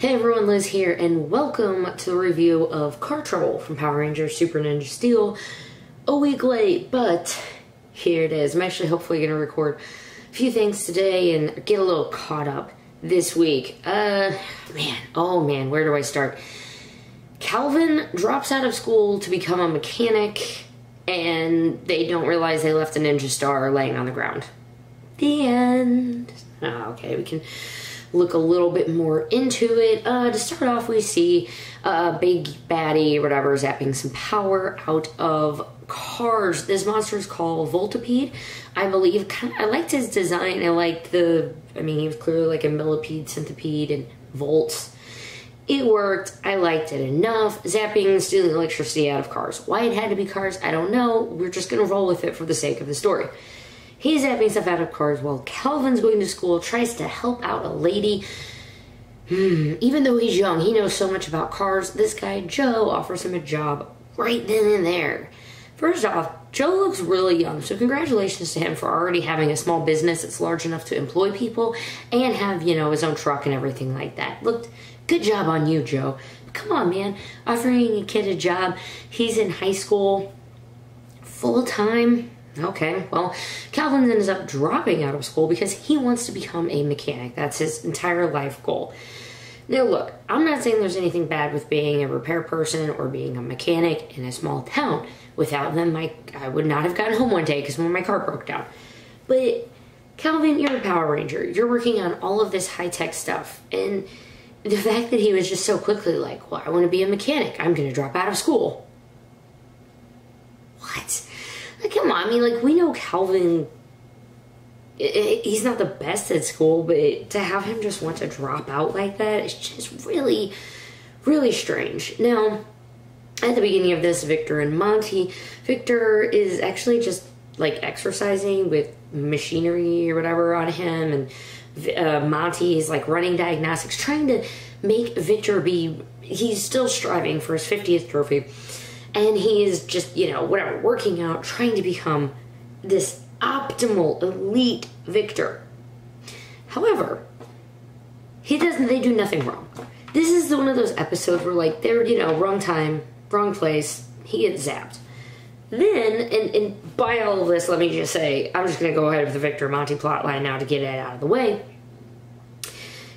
Hey everyone, Liz here, and welcome to the review of Car Trouble from Power Rangers Super Ninja Steel. A week late, but here it is. I'm actually hopefully going to record a few things today and get a little caught up this week. Oh man, where do I start? Calvin drops out of school to become a mechanic, and they don't realize they left a ninja star laying on the ground. The end. Okay, we can look a little bit more into it. To start off, we see a big baddie, whatever, zapping some power out of cars. This monster is called Voltipede, I believe. I liked his design. I liked he was clearly like a millipede, centipede, and volts. It worked. I liked it enough. Zapping, stealing electricity out of cars. Why it had to be cars, I don't know. We're just gonna roll with it for the sake of the story. He's zapping stuff out of cars while Calvin's going to school, tries to help out a lady. Even though he's young, he knows so much about cars. This guy, Joe, offers him a job right then and there. First off, Joe looks really young, so congratulations to him for already having a small business that's large enough to employ people and have, his own truck and everything like that. Good job on you, Joe. Come on, man. Offering a kid a job. He's in high school full-time. Okay, well, Calvin ends up dropping out of school because he wants to become a mechanic. That's his entire life goal. Now look, I'm not saying there's anything bad with being a repair person or being a mechanic in a small town. Without them, I would not have gotten home one day because my car broke down. But Calvin, you're a Power Ranger. You're working on all of this high-tech stuff. And the fact that he was just so quickly like, well, I want to be a mechanic. I'm going to drop out of school. What? Come on, we know Calvin, he's not the best at school, but to have him just want to drop out like that is just really, really strange. Now, at the beginning of this, Victor and Monty, Victor is actually just, exercising with machinery or whatever on him, and Monty is, running diagnostics, trying to make Victor he's still striving for his 50th trophy. And he is just, working out, trying to become this optimal, elite Victor. However, they do nothing wrong. This is one of those episodes where, they're, wrong time, wrong place, he gets zapped. Then, and by all of this, let me just say, I'm just going to go ahead with the Victor Monty plotline now to get it out of the way.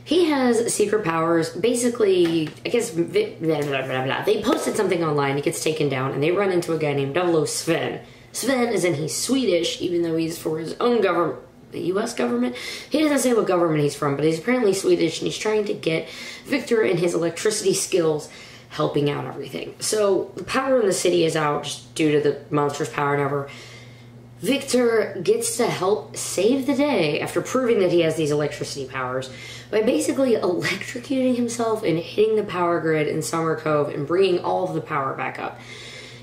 He has secret powers. Basically, I guess, they posted something online, it gets taken down, and they run into a guy named 00 Sven. Sven is in he's Swedish, even though he's for his own government, the US government. He doesn't say what government he's from, but he's apparently Swedish, and he's trying to get Victor and his electricity skills helping out everything. So, the power in the city is out, just due to the monster's power and whatever. Victor gets to help save the day after proving that he has these electricity powers by basically electrocuting himself and hitting the power grid in Summer Cove and bringing all of the power back up.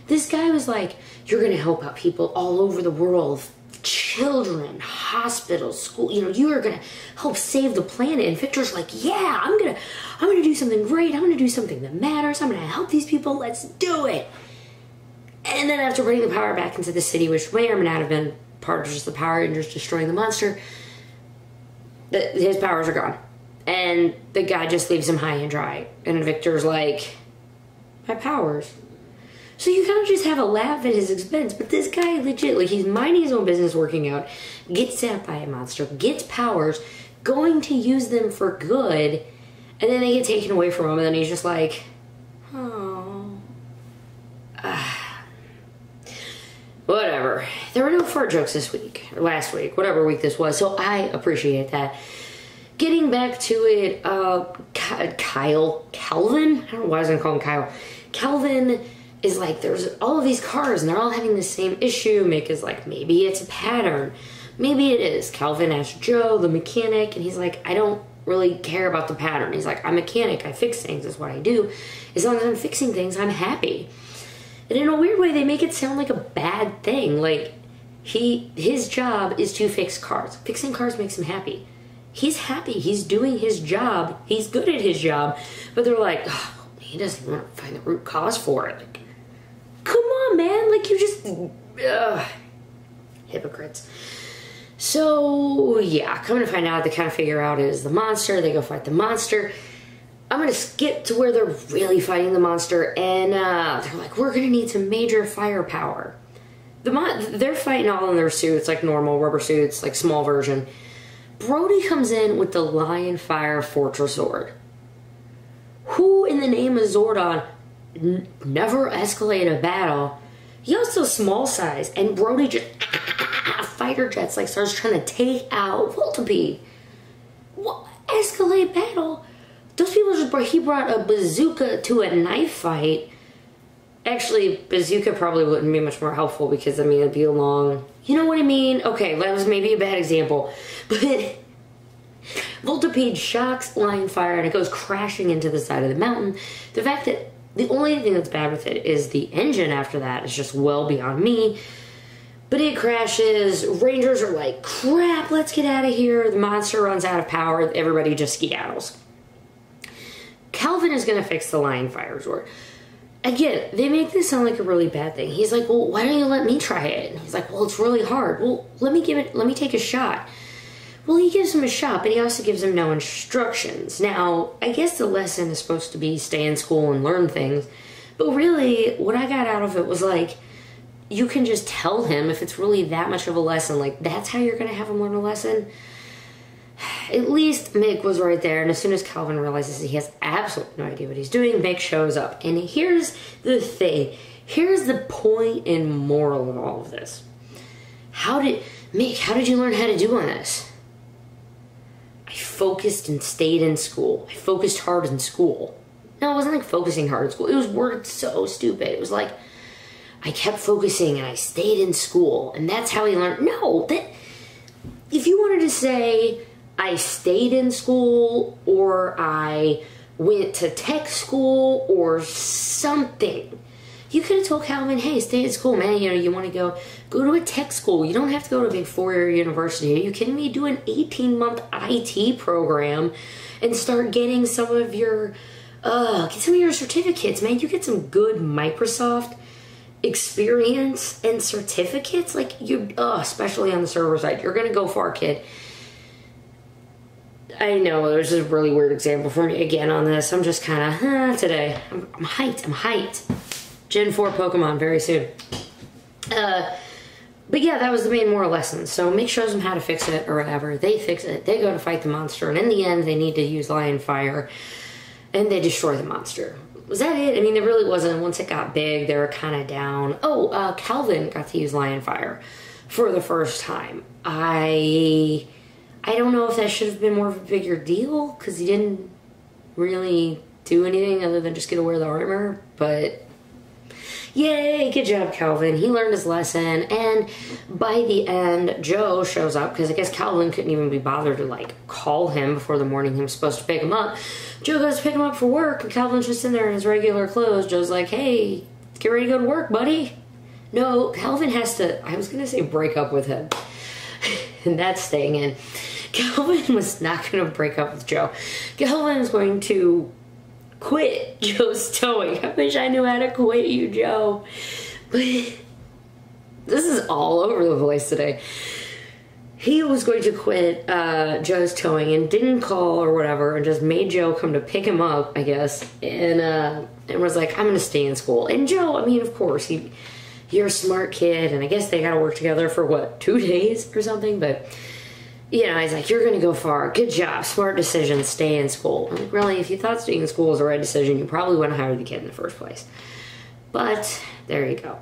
This guy was like, you're going to help out people all over the world, children, hospitals, school, you are going to help save the planet. And Victor's like, yeah, I'm going to do something great. I'm going to do something that matters. I'm going to help these people. Let's do it. And then after bringing the power back into the city, which may or may not have been part of just the Power Rangers destroying the monster, his powers are gone. And the guy just leaves him high and dry. And Victor's like, my powers. So you kind of just have a laugh at his expense, but this guy legit, he's minding his own business, working out, gets zapped by a monster, gets powers, going to use them for good, and then they get taken away from him, and then he's just like, oh. Whatever. There were no fart jokes this week, or last week, whatever week this was, so I appreciate that. Getting back to it, Calvin? I don't know why I was gonna call him Kyle. Calvin is there's all of these cars, and they're all having the same issue. Mick is like, maybe it's a pattern. Maybe it is. Calvin asks Joe, the mechanic, and he's like, I don't really care about the pattern. He's like, I'm a mechanic, I fix things, that's what I do. As long as I'm fixing things, I'm happy. And in a weird way, they make it sound like a bad thing. His job is to fix cars. Fixing cars makes him happy. He's happy. He's doing his job. He's good at his job. But they're like, oh, he doesn't want to find the root cause for it. Come on, man. You just... hypocrites. So, yeah. Coming to find out, they kind of figure out it is the monster. They go fight the monster. I'm gonna skip to where they're really fighting the monster, and they're like, we're gonna need some major firepower. They're fighting all in their suits, like normal rubber suits, like small version. Brody comes in with the Lion Fire Fortress Sword. Who in the name of Zordon never escalate a battle? He also small size, and Brody just fighter jets like starts trying to take out Voltipede. What escalate battle? Those people he brought a bazooka to a knife fight. Actually, bazooka probably wouldn't be much more helpful because, I mean, it'd be a long... You know what I mean? Okay, that was maybe a bad example. But Voltipede shocks Lion Fire and it goes crashing into the side of the mountain. The fact that the only thing that's bad with it is the engine after that is just well beyond me. But it crashes. Rangers are like, crap, let's get out of here. The monster runs out of power. Everybody just skedaddles. Calvin is going to fix the Lion Fire Sword. Again, they make this sound like a really bad thing. He's like, well, why don't you let me try it? And he's like, well, it's really hard. Well, let me take a shot. Well, he gives him a shot, but he also gives him no instructions. Now, I guess the lesson is supposed to be stay in school and learn things. But really, what I got out of it was like, you can just tell him if it's really that much of a lesson. Like, that's how you're going to have him learn a lesson? At least Mick was right there, and as soon as Calvin realizes he has absolutely no idea what he's doing, Mick shows up. And here's the thing. Here's the point and moral of all of this. Mick, how did you learn how to do on this? I focused and stayed in school. I focused hard in school. No, it wasn't like focusing hard in school. It was worded so stupid. It was like, I kept focusing and I stayed in school. And that's how he learned. No, if you wanted to say... I stayed in school, or I went to tech school, or something. You could have told Calvin, hey, stay in school, man. You know, you want to go to a tech school. You don't have to go to a big 4-year university. Are you kidding me? Do an 18-month IT program and start getting some of your, certificates, man. You get some good Microsoft experience and certificates. Like, especially on the server side. You're going to go far, kid. I know, there's a really weird example for me again on this. I'm just kind of, today. I'm hyped. Gen 4 Pokemon very soon. But yeah, that was the main moral lesson. So Mick shows them how to fix it or whatever. They fix it. They go to fight the monster. And in the end, they need to use Lion Fire. And they destroy the monster. Was that it? I mean, it really wasn't. Once it got big, they were kind of down. Calvin got to use Lion Fire for the first time. I don't know if that should have been more of a bigger deal, because he didn't really do anything other than just get to wear the armor, but yay, good job, Calvin. He learned his lesson, and by the end, Joe shows up, because I guess Calvin couldn't even be bothered to, like, call him before the morning he was supposed to pick him up. Joe goes to pick him up for work, and Calvin's just in there in his regular clothes. Joe's like, hey, get ready to go to work, buddy. No, Calvin has to, I was going to say break up with him, and that's staying in. Calvin was not going to break up with Joe. Calvin is going to quit Joe's towing. I wish I knew how to quit you, Joe. But this is all over the place today. He was going to quit Joe's towing and didn't call or whatever, and just made Joe come to pick him up, I guess, and was like, I'm going to stay in school. And Joe, I mean, of course, you're a smart kid, and I guess they got to work together for, what, 2 days or something, but... You know, he's like, you're going to go far. Good job. Smart decision. Stay in school. I'm like, really? If you thought staying in school was the right decision, you probably wouldn't hire the kid in the first place. But, there you go.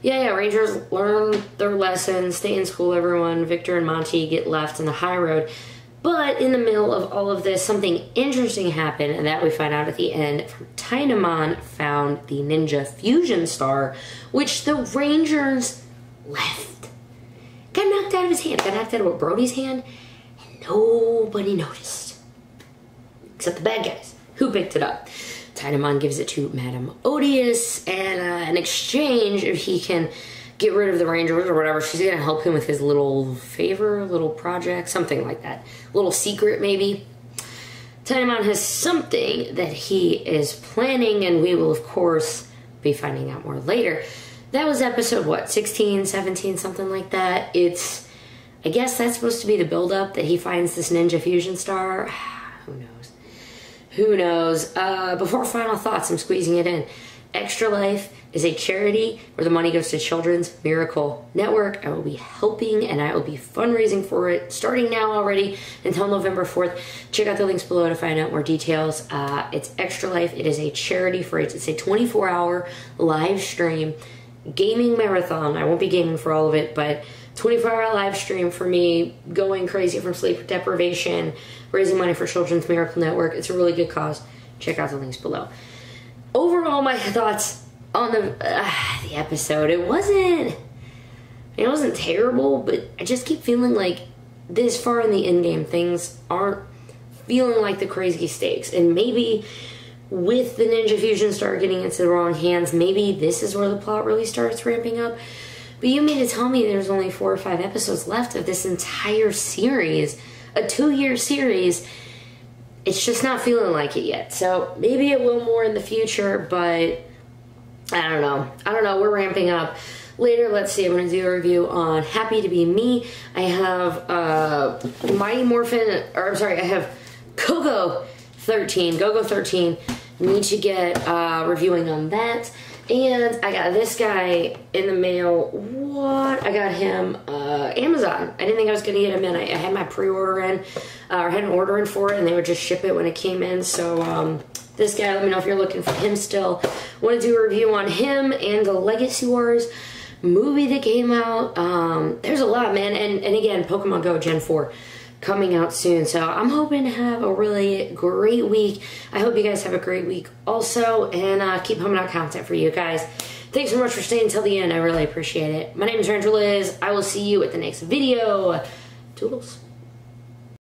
Yeah, Rangers learn their lesson. Stay in school, everyone. Victor and Monty get left in the high road. But in the middle of all of this, something interesting happened, and that we find out at the end. Tynamon found the Ninja Fusion Star, which the Rangers left. Got knocked out of his hand. Got knocked out of Brody's hand. And nobody noticed. Except the bad guys. Who picked it up? Tynamon gives it to Madame Odious. And in exchange, if he can get rid of the Rangers or whatever, she's going to help him with his little favor, little project, something like that. Little secret, maybe. Tynamon has something that he is planning, and we will, of course, be finding out more later. That was episode, what, 16, 17, something like that. I guess that's supposed to be the build-up, that he finds this Ninja Fusion Star. Who knows? Who knows? Before final thoughts, I'm squeezing it in. Extra Life is a charity where the money goes to Children's Miracle Network. I will be helping and I will be fundraising for it starting now already until November 4th. Check out the links below to find out more details. It's Extra Life. It is a charity for it. It's a 24-hour live stream gaming marathon. I won't be gaming for all of it, but 24-hour live stream for me, going crazy from sleep deprivation, raising money for Children's Miracle Network. It's a really good cause. Check out the links below. Overall, my thoughts on the episode, it wasn't terrible, but I just keep feeling like this far in the end game, things aren't feeling like the crazy stakes. And maybe with the Ninja Fusion Star getting into the wrong hands, maybe this is where the plot really starts ramping up. But you mean to tell me there's only 4 or 5 episodes left of this entire series, a 2-year series? It's just not feeling like it yet. So maybe it will more in the future, but I don't know. We're ramping up. Later, let's see, I'm going to do a review on Happy to Be Me. I have Mighty Morphin, or I'm sorry, I have Go-Go 13. Need to get reviewing on that. And I got this guy in the mail. What? I got him Amazon. I didn't think I was going to get him in. I had my pre-order in, or had an order in for it, and they would just ship it when it came in. So this guy, let me know if you're looking for him still. Want to do a review on him and the Legacy Wars movie that came out. There's a lot, man. And again, Pokemon Go Gen 4 coming out soon. So I'm hoping to have a really great week. I hope you guys have a great week also, and keep pumping out content for you guys. Thanks so much for staying until the end. I really appreciate it. My name is Ranger Liz. I will see you at the next video. Toodles.